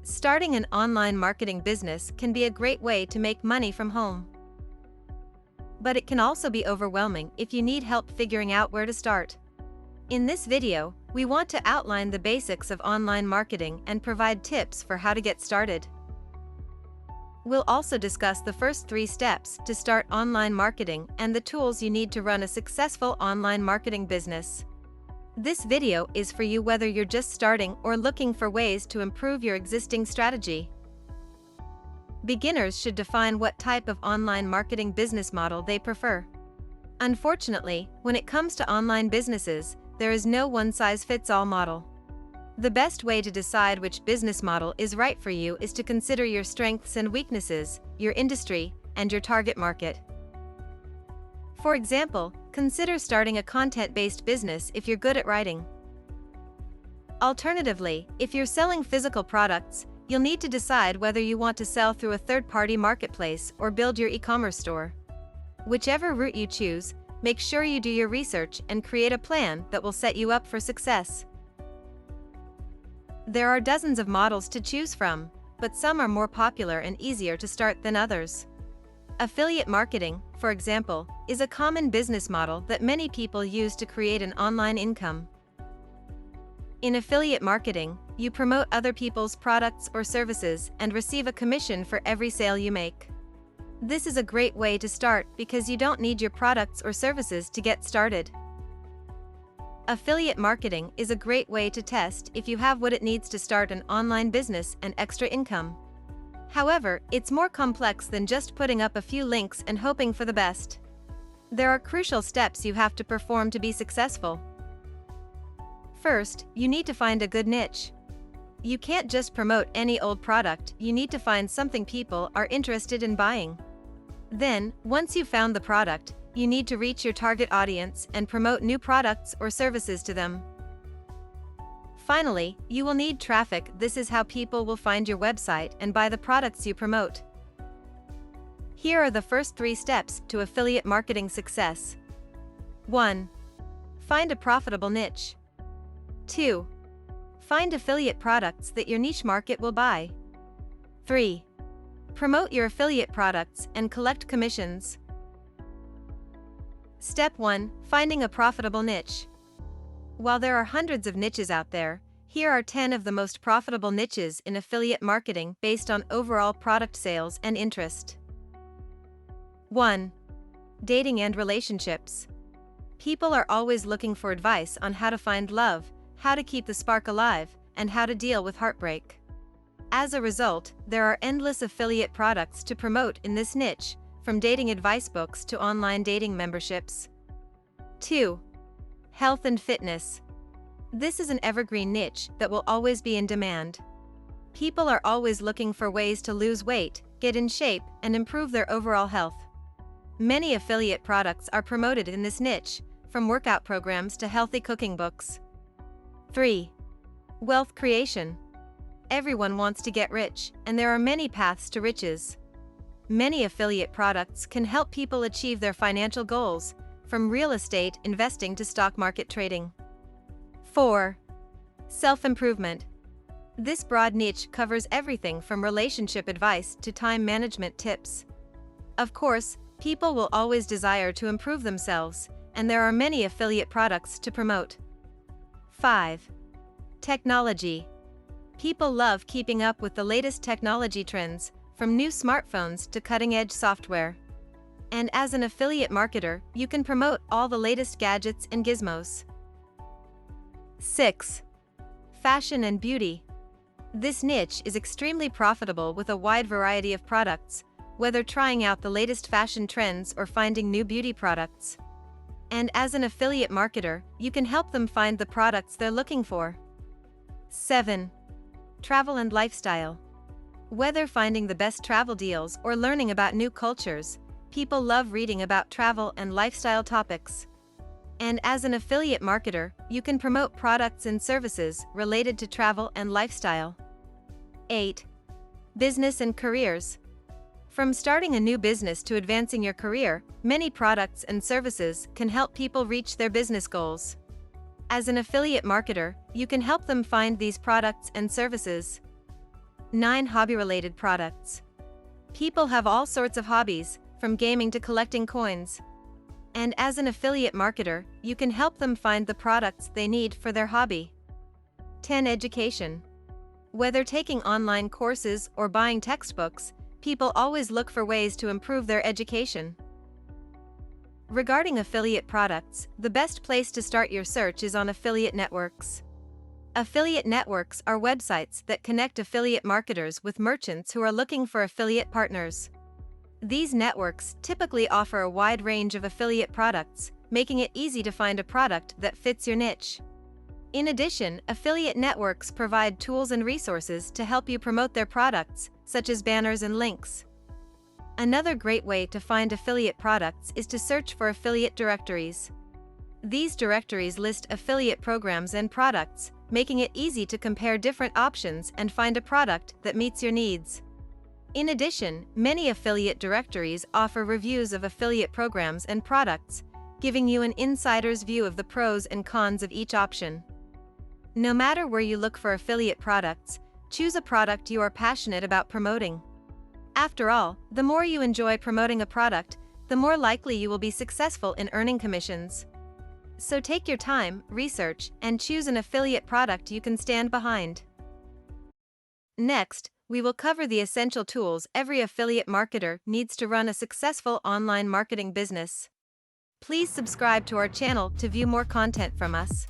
Starting an online marketing business can be a great way to make money from home. But it can also be overwhelming if you need help figuring out where to start. In this video, we want to outline the basics of online marketing and provide tips for how to get started. We'll also discuss the first 3 steps to start online marketing and the tools you need to run a successful online marketing business. This video is for you whether you're just starting or looking for ways to improve your existing strategy. Beginners should define what type of online marketing business model they prefer. Unfortunately, when it comes to online businesses, there is no one-size-fits-all model. The best way to decide which business model is right for you is to consider your strengths and weaknesses, your industry, and your target market. For example, consider starting a content-based business if you're good at writing. Alternatively, if you're selling physical products, you'll need to decide whether you want to sell through a third-party marketplace or build your e-commerce store. Whichever route you choose, make sure you do your research and create a plan that will set you up for success. There are dozens of models to choose from, but some are more popular and easier to start than others. Affiliate marketing, for example, is a common business model that many people use to create an online income. In affiliate marketing, you promote other people's products or services and receive a commission for every sale you make. This is a great way to start because you don't need your products or services to get started. Affiliate marketing is a great way to test if you have what it needs to start an online business and extra income. However, it's more complex than just putting up a few links and hoping for the best. There are crucial steps you have to perform to be successful. First, you need to find a good niche. You can't just promote any old product, you need to find something people are interested in buying. Then, once you've found the product, you need to reach your target audience and promote new products or services to them. Finally, you will need traffic. This is how people will find your website and buy the products you promote. Here are the first 3 steps to affiliate marketing success. 1. Find a profitable niche. 2. Find affiliate products that your niche market will buy. 3. Promote your affiliate products and collect commissions. Step 1. Finding a profitable niche. While there are hundreds of niches out there, here are 10 of the most profitable niches in affiliate marketing based on overall product sales and interest. 1. Dating and relationships. People are always looking for advice on how to find love, how to keep the spark alive, and how to deal with heartbreak. As a result, there are endless affiliate products to promote in this niche, from dating advice books to online dating memberships. 2. Health and fitness. This is an evergreen niche that will always be in demand. People are always looking for ways to lose weight, get in shape, and improve their overall health. Many affiliate products are promoted in this niche, from workout programs to healthy cooking books. 3. Wealth creation. Everyone wants to get rich, and there are many paths to riches. Many affiliate products can help people achieve their financial goals, from real estate investing to stock market trading. 4. Self-improvement. This broad niche covers everything from relationship advice to time management tips. Of course, people will always desire to improve themselves, and there are many affiliate products to promote. 5. Technology. People love keeping up with the latest technology trends, from new smartphones to cutting-edge software. And as an affiliate marketer, you can promote all the latest gadgets and gizmos. 6. Fashion and beauty. This niche is extremely profitable with a wide variety of products, whether trying out the latest fashion trends or finding new beauty products. And as an affiliate marketer, you can help them find the products they're looking for. 7. Travel and lifestyle. Whether finding the best travel deals or learning about new cultures, people love reading about travel and lifestyle topics. And as an affiliate marketer, you can promote products and services related to travel and lifestyle. 8. Business and careers. From starting a new business to advancing your career, many products and services can help people reach their business goals. As an affiliate marketer, you can help them find these products and services. 9 hobby-related products. People have all sorts of hobbies, from gaming to collecting coins. And as an affiliate marketer, you can help them find the products they need for their hobby. 10 education. Whether taking online courses or buying textbooks, people always look for ways to improve their education. Regarding affiliate products, the best place to start your search is on affiliate networks. Affiliate networks are websites that connect affiliate marketers with merchants who are looking for affiliate partners. These networks typically offer a wide range of affiliate products, making it easy to find a product that fits your niche. In addition, affiliate networks provide tools and resources to help you promote their products, such as banners and links. Another great way to find affiliate products is to search for affiliate directories. These directories list affiliate programs and products, making it easy to compare different options and find a product that meets your needs. In addition, many affiliate directories offer reviews of affiliate programs and products, giving you an insider's view of the pros and cons of each option. No matter where you look for affiliate products, choose a product you are passionate about promoting. After all, the more you enjoy promoting a product, the more likely you will be successful in earning commissions. So take your time, research, and choose an affiliate product you can stand behind. Next, we will cover the essential tools every affiliate marketer needs to run a successful online marketing business. Please subscribe to our channel to view more content from us.